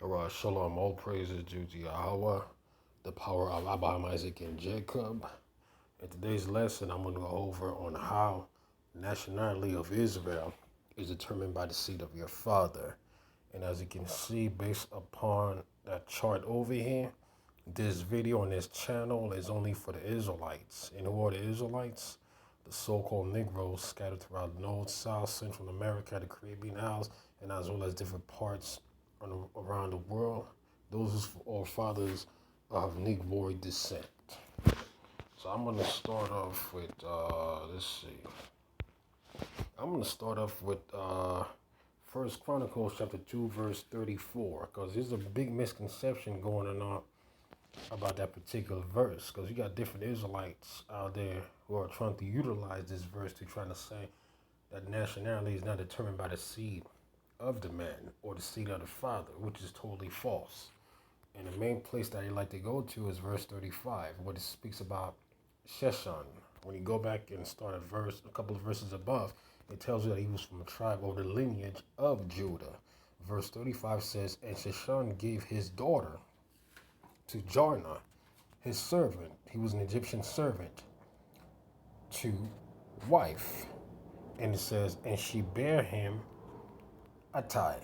Alright, shalom, all praises due to Yahweh, the power of Abraham, Isaac, and Jacob. In today's lesson, I'm going to go over on how nationality of Israel is determined by the seed of your father. And as you can see, based upon that chart over here, this video on this channel is only for the Israelites. And who are the Israelites? The so-called Negroes scattered throughout North, South, Central America, the Caribbean Isles, and as well as different parts around the world. Those are fathers of Negroid descent. So I'm going to start off with, let's see. I'm going to start off with First Chronicles chapter 2, verse 34, because there's a big misconception going on about that particular verse, because you got different Israelites out there who are trying to utilize this verse to trying to say that nationality is not determined by the seed of the man or the seed of the father, which is totally false. And the main place that I like to go to is verse 35, where it speaks about Sheshan. When you go back and start at a couple of verses above, it tells you that he was from a tribe or the lineage of Judah. Verse 35 says, and Sheshan gave his daughter to Jarna, his servant. He was an Egyptian servant, to wife. And it says, and she bare him Attai.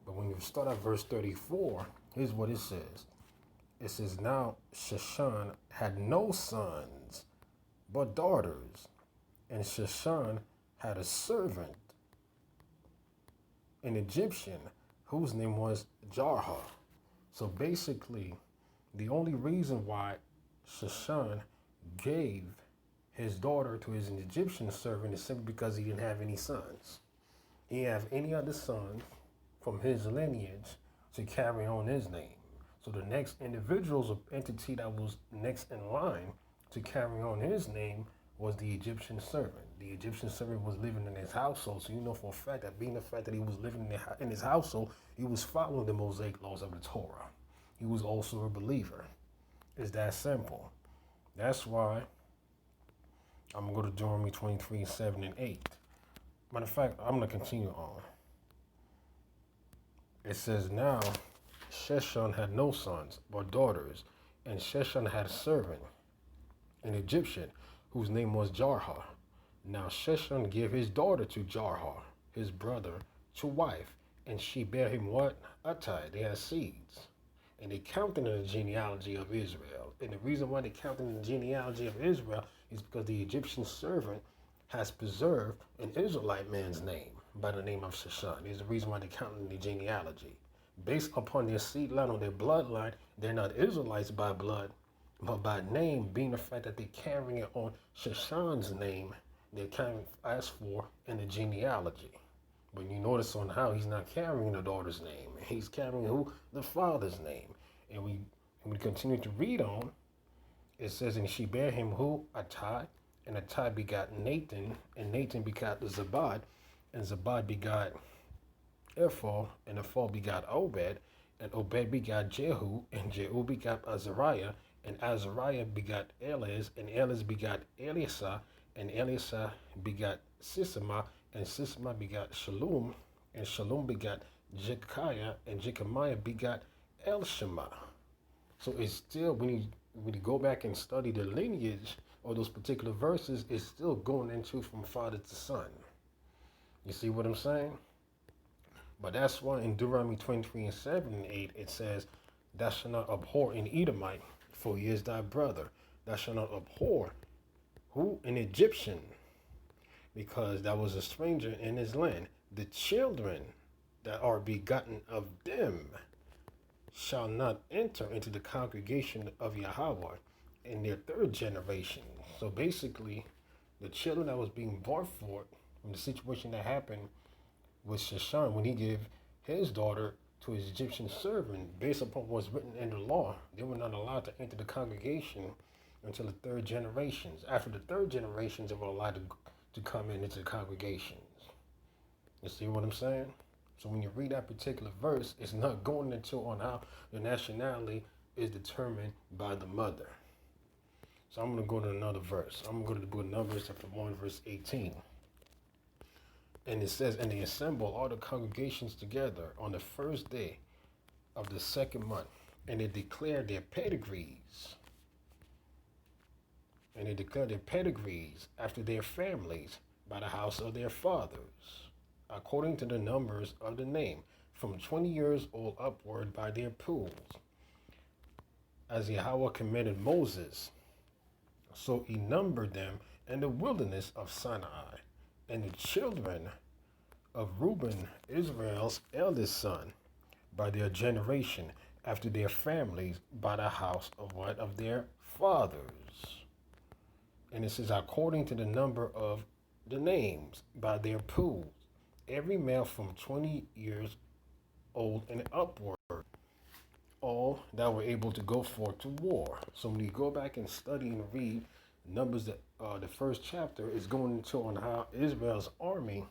But when you start at verse 34, here's what it says. It says, now Sheshan had no sons, but daughters. And Sheshan had a servant, an Egyptian, whose name was Jarha. So basically, the only reason why Sheshan gave his daughter to his Egyptian servant is simply because he didn't have any sons. He didn't have any other sons from his lineage to carry on his name. So the next individuals or entity that was next in line to carry on his name was the Egyptian servant. The Egyptian servant was living in his household, so you know for a fact that being the fact that he was living in his household, he was following the Mosaic laws of the Torah. He was also a believer. It's that simple. That's why I'm going to go to Deuteronomy 23, 7 and 8. Matter of fact, I'm going to continue on. It says, now Sheshan had no sons but daughters, and Sheshan had a servant, an Egyptian, whose name was Jarha. Now Sheshan gave his daughter to Jarha, his brother, to wife, and she bare him what? Attai. They had seeds. And they counted in the genealogy of Israel. And the reason why they counted in the genealogy of Israel is because the Egyptian servant has preserved an Israelite man's name by the name of Sheshan. There's a reason why they count in the genealogy. Based upon their seed line or their bloodline, they're not Israelites by blood, but by name, being the fact that they're carrying it on Sheshan's name, they're kind of asked for in the genealogy. But you notice on how he's not carrying the daughter's name. He's carrying who? The father's name. And we continue to read on. It says, and she bare him who? Attai. And Attai begot Nathan. And Nathan begot Zabad. And Zabad begot Ephah. And Ephah begot Obed. And Obed begot Jehu. And Jehu begot Azariah. And Azariah begot Elias. And Elias begot Eliasah. And Eliasah begot Sisama. And Sisma begot Shalom, and Shalom begot Jekiah, and Jechemiah begot Elshama. So it's still, when you go back and study the lineage or those particular verses, it's still going into from father to son. You see what I'm saying? But that's why in Deuteronomy 23 and 7 and 8, it says, thou shalt not abhor an Edomite, for he is thy brother. Thou shalt not abhor who? An Egyptian, because that was a stranger in his land. The children that are begotten of them shall not enter into the congregation of Yahweh in their third generation. So basically, the children that was being brought forth from the situation that happened with Sheshan when he gave his daughter to his Egyptian servant, based upon what's written in the law, they were not allowed to enter the congregation until the third generations. After the third generations, they were allowed to come into the congregations. You see what I'm saying? So when you read that particular verse, it's not going into on how the nationality is determined by the mother. So I'm going to go to another verse. I'm going to go to the book of Numbers chapter 1, verse 18. And it says, and they assemble all the congregations together on the first day of the second month, and they declared their pedigrees. And they declared their pedigrees after their families by the house of their fathers, according to the numbers of the name, from 20 years old upward by their pools, as Yahweh commanded Moses. So he numbered them in the wilderness of Sinai, and the children of Reuben, Israel's eldest son, by their generation, after their families, by the house of what? Of their fathers. And it says, according to the number of the names, by their pools, every male from 20 years old and upward, all that were able to go forth to war. So when you go back and study and read Numbers, the first chapter is going into on how Israel's army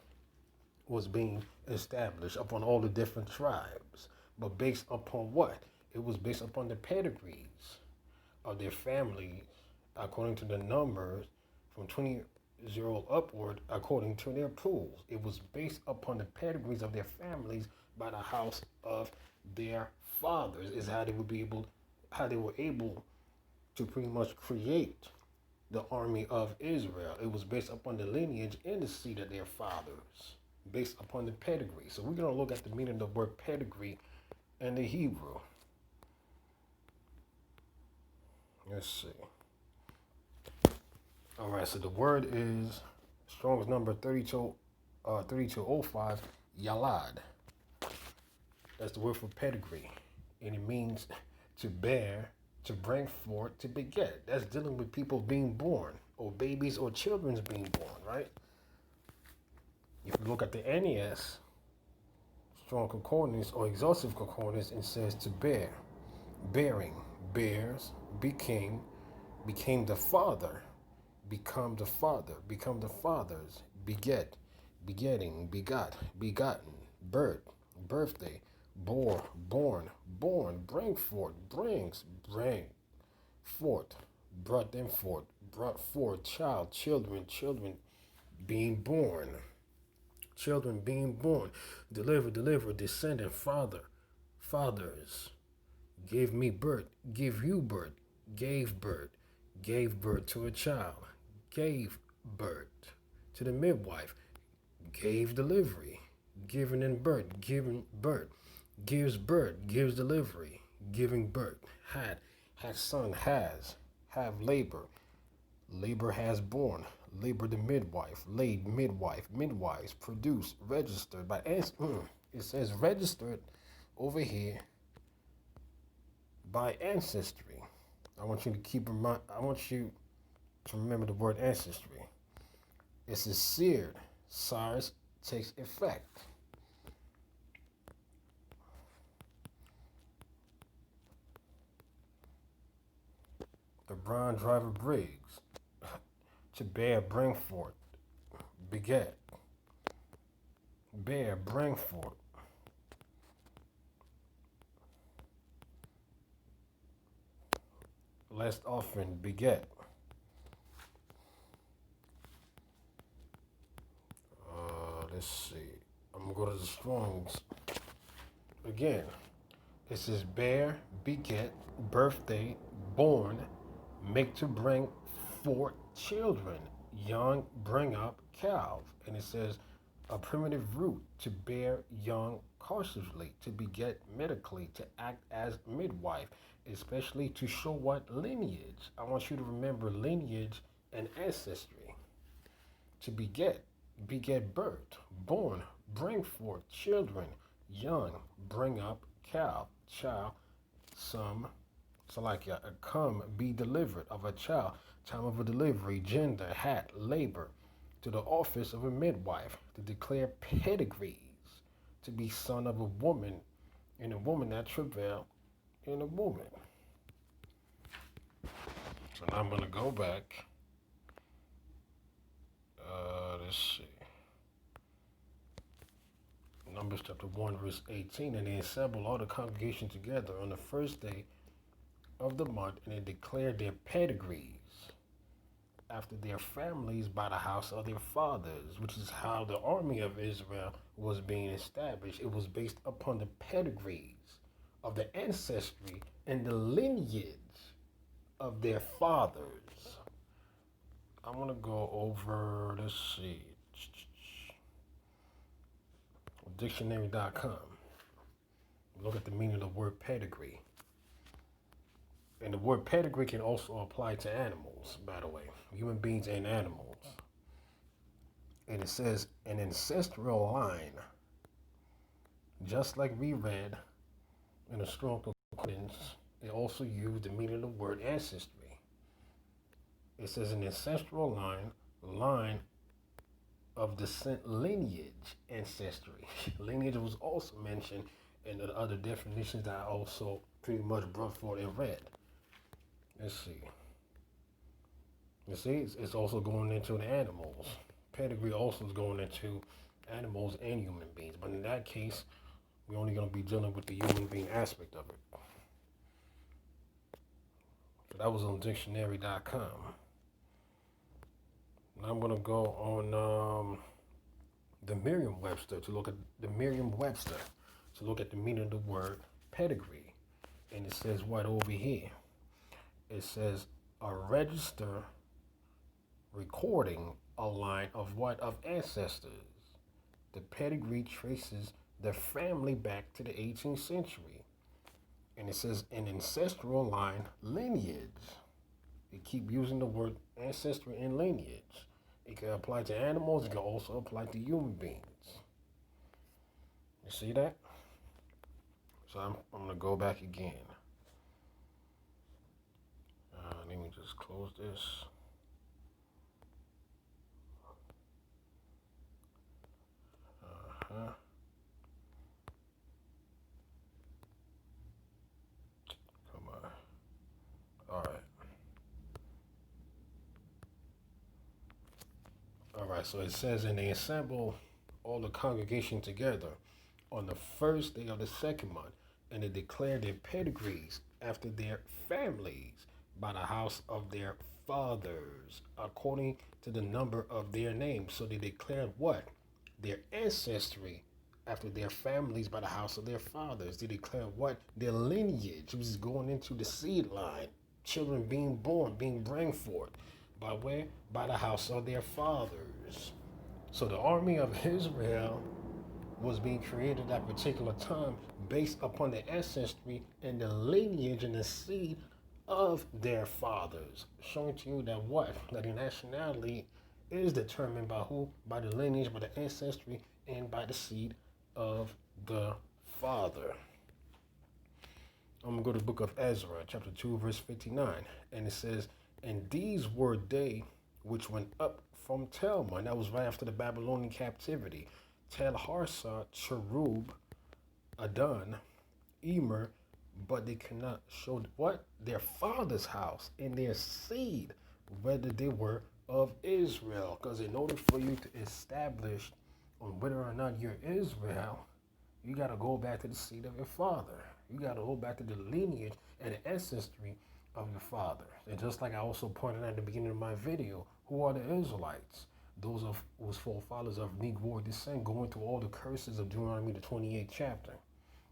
was being established upon all the different tribes. But based upon what? It was based upon the pedigrees of their families, according to the numbers from 20 years old upward, according to their pools. It was based upon the pedigrees of their families by the house of their fathers, is how they were able to pretty much create the army of Israel. It was based upon the lineage and the seed of their fathers, based upon the pedigree. So we're going to look at the meaning of the word pedigree in the Hebrew. Let's see. All right, so the word is Strong's number 3205, yalad. That's the word for pedigree. And it means to bear, to bring forth, to beget. That's dealing with people being born, or babies or children's being born, right? If you look at the NES, Strong Concordance or Exhaustive Concordance, it says to bear, bearing, bears, became the father, become the father, become the fathers, beget, begetting, begot, begotten, birth, birthday, bore, born, bring forth, brings, bring forth, brought them forth, brought forth, child, children, being born, children being born, deliver, descendant, father, fathers, gave me birth, give you birth, gave birth to a child, gave birth to the midwife, gave delivery, given in birth, giving birth, gives delivery, giving birth, had son, have labor has born, labor the midwife, laid midwives, produced, registered by it says registered over here by ancestry. I want you to remember the word ancestry. It says seared, SARS takes effect. The Brown Driver Briggs, to bear, bring forth, beget, bear, bring forth. Less often, beget. Let's see. I'm going to go to the Strongs. Again, it says bear, beget, birthday, born, make to bring forth children, young, bring up, calve. And it says a primitive root, to bear young cautiously, to beget medically, to act as midwife, especially to show what lineage. I want you to remember lineage and ancestry. To beget birth, born, bring forth children, young, bring up, calve, child, some, so like a come, be delivered of a child, time of a delivery, gender, hat, labor, to the office of a midwife, to declare pedigrees, to be son of a woman, and a woman that travail in a woman. So now I'm going to go back. Let's see. Numbers chapter 1, verse 18. And they assembled all the congregation together on the first day of the month, and they declared their pedigrees after their families by the house of their fathers, which is how the army of Israel was being established. It was based upon the pedigrees of the ancestry and the lineage of their fathers. I'm going to go over, let's see, dictionary.com. Look at the meaning of the word pedigree. And the word pedigree can also apply to animals, by the way, human beings and animals. And it says an ancestral line, just like we read in the strong concordance. It also used the meaning of the word ancestry. It says an ancestral line of descent, lineage, ancestry. Lineage was also mentioned in the other definitions that I also pretty much brought forth and read. Let's see. You see, it's also going into the animals. Pedigree also is going into animals and human beings. But in that case, we're only going to be dealing with the human being aspect of it. So that was on dictionary.com. Now I'm going to go on the Merriam-Webster to look at the Merriam-Webster to look at the meaning of the word pedigree. And it says what over here? It says a register recording a line of what? Of ancestors. The pedigree traces the family back to the 18th century. And it says an ancestral line, lineage. They keep using the word ancestry and lineage. It can apply to animals. It can also apply to human beings. You see that? So I'm going to go back again. Let me just close this. Come on. All right. All right, so it says, and they assemble all the congregation together on the first day of the second month, and they declare their pedigrees after their families by the house of their fathers, according to the number of their names. So they declared what? Their ancestry after their families by the house of their fathers. They declared what? Their lineage, which is going into the seed line, children being born, being brought forth. By where? By the house of their fathers. So the army of Israel was being created at that particular time based upon the ancestry and the lineage and the seed of their fathers, showing to you that what? That the nationality is determined by who? By the lineage, by the ancestry, and by the seed of the father. I'm going to go to the book of Ezra, chapter 2, verse 59. And it says, and these were they which went up from Telma. And that was right after the Babylonian captivity. Tel-Harsha, Cherub, Adon, Emer, but they cannot show what? Their father's house and their seed, whether they were of Israel. Because in order for you to establish on whether or not you're Israel, you got to go back to the seed of your father. You got to go back to the lineage and the ancestry of your father. And just like I also pointed out at the beginning of my video, who are the Israelites? Those of whose forefathers of Negro descent, going through all the curses of Deuteronomy, the 28th chapter.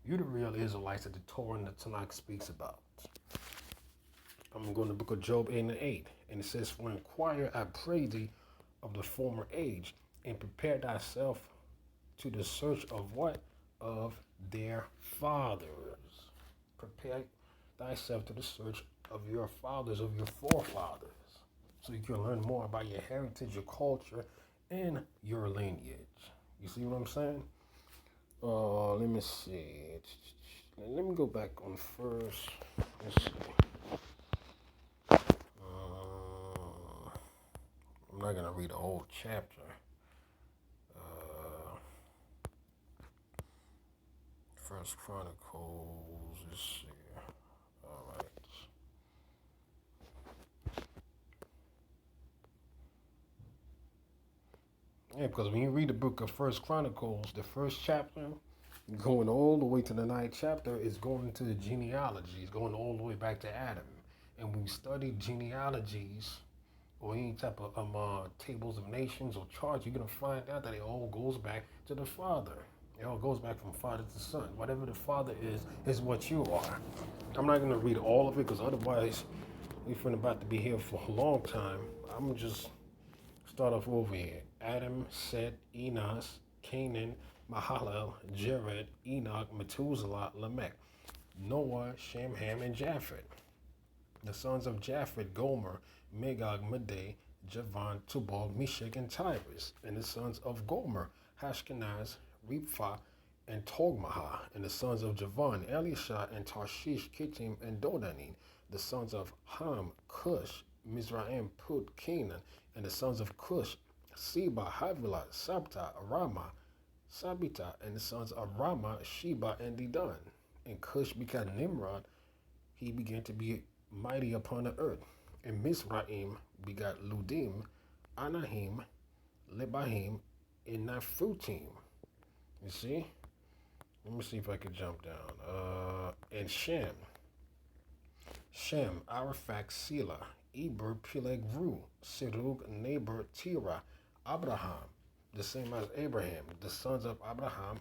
You're the real Israelites that the Torah and the Tanakh speaks about. I'm going to the book of Job 8 and 8. And it says, for inquire, I pray thee, of the former age, and prepare thyself to the search of what? Of their fathers. Prepare thyself to the search of your fathers, of your forefathers. So you can learn more about your heritage, your culture, and your lineage. You see what I'm saying? Let me see. Let me go back on first. Let's see. I'm not going to read the whole chapter. First Chronicles. Let's see. All right. Yeah, because when you read the book of First Chronicles, the first chapter, going all the way to the 9th chapter, is going into the genealogies, going all the way back to Adam. And when we study genealogies or any type of tables of nations or charts, you're going to find out that it all goes back to the father. It all goes back from father to son. Whatever the father is what you are. I'm not going to read all of it because otherwise we're about to be here for a long time. I'm going to just start off over here. Adam, Seth, Enos, Canaan, Mahalalel, Jared, Enoch, Methuselah, Lamech, Noah, Shem, Ham, and Japheth. The sons of Japheth, Gomer, Magog, Madai, Javan, Tubal, Meshach, and Tyrus. And the sons of Gomer, Hashkenaz, Rephah, and Togmahah. And the sons of Javan, Elisha, and Tarshish, Kittim, and Dodanim. The sons of Ham, Cush, Mizraim, Put, Canaan. And the sons of Cush, Seba, Havilah, Sabta, Ramah, Sabita. And the sons of Ramah, Sheba, and Dedan. And Cush begat Nimrod. He began to be mighty upon the earth. And Mizraim begat Ludim, Anahim, Lebahim, and Naphutim. You see? Let me see if I can jump down. And Shem, Araphax, Selah, Eber, Peleg, Ru, Serug, Nabor, Terah, Abraham, the same as Abraham, the sons of Abraham,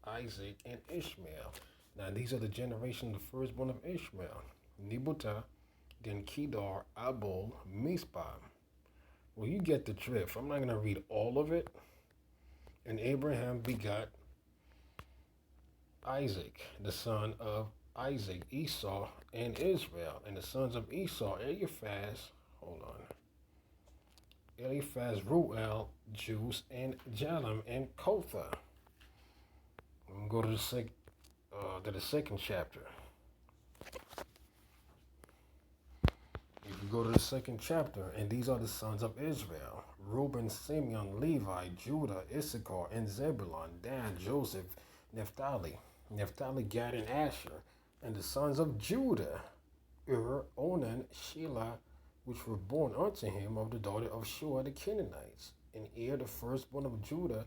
Isaac, and Ishmael. Now these are the generation of the firstborn of Ishmael. Nebuta, then Kedar, Abol, Mizpah. Well, you get the drift. I'm not going to read all of it. And Abraham begot Isaac, the son of Isaac, Esau, and Israel. And the sons of Esau, Eliphaz, Ruel, Jus, and Jalam, and Kotha. I'm going to go to the second chapter. If you go to the second chapter, and these are the sons of Israel: Reuben, Simeon, Levi, Judah, Issachar, and Zebulun, Dan, Joseph, Naphtali, Gad, and Asher. And the sons of Judah: Onan, Shelah, which were born unto him of the daughter of Shua the Canaanites. And the firstborn of Judah,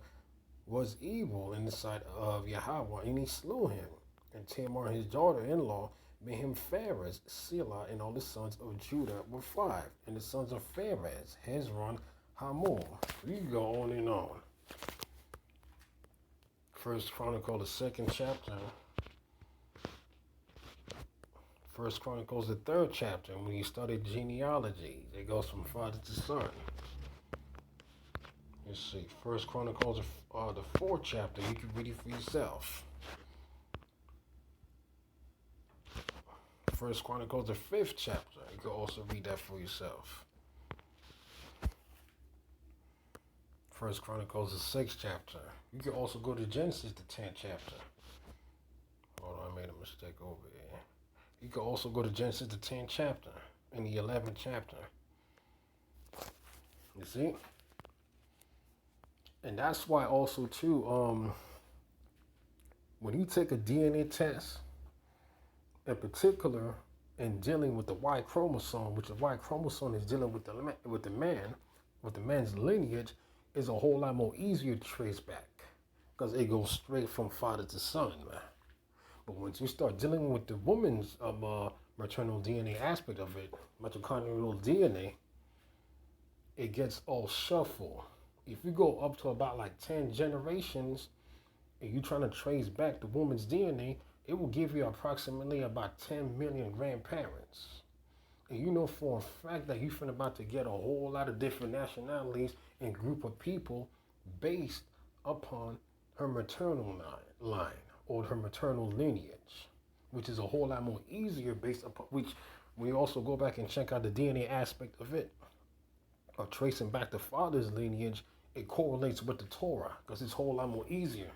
was evil in the sight of Yahweh, and he slew him. And Tamar, his daughter-in-law, made him Pharez, Selah, and all the sons of Judah were 5. And the sons of Pharez, Hezron, Hamor. We go on and on. First Chronicles, the second chapter. First Chronicles, the third chapter. When you study genealogy, it goes from father to son. Let's see. First Chronicles, the fourth chapter. You can read it for yourself. First Chronicles, the 5th chapter. You can also read that for yourself. First Chronicles, the 6th chapter. You can also go to Genesis, the 10th chapter. Hold on, I made a mistake over here. You can also go to Genesis, the 10th chapter, and the 11th chapter. You see? And that's why also, too, when you take a DNA test, in particular, in dealing with the Y chromosome, which the Y chromosome is dealing with the man's lineage, is a whole lot more easier to trace back because it goes straight from father to son, man. But once you start dealing with the woman's maternal DNA aspect of it, mitochondrial DNA, it gets all shuffled. If you go up to about like 10 generations and you're trying to trace back the woman's DNA, it will give you approximately about 10 million grandparents. And you know for a fact that you're about to get a whole lot of different nationalities and group of people based upon her maternal line or her maternal lineage, which is a whole lot more easier based upon which we also go back and check out the DNA aspect of it, of tracing back the father's lineage. It correlates with the Torah because it's a whole lot more easier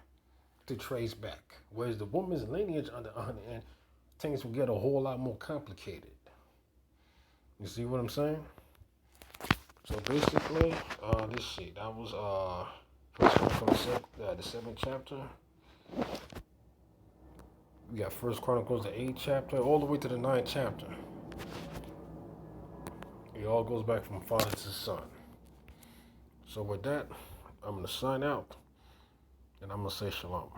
to trace back. Whereas the woman's lineage, on the other hand, things will get a whole lot more complicated. You see what I'm saying? So basically, let's see, that was First Chronicles, the 7th chapter. We got First Chronicles, the 8th chapter, all the way to the 9th chapter. It all goes back from father to son. So with that, I'm going to sign out, and I'm going to say shalom.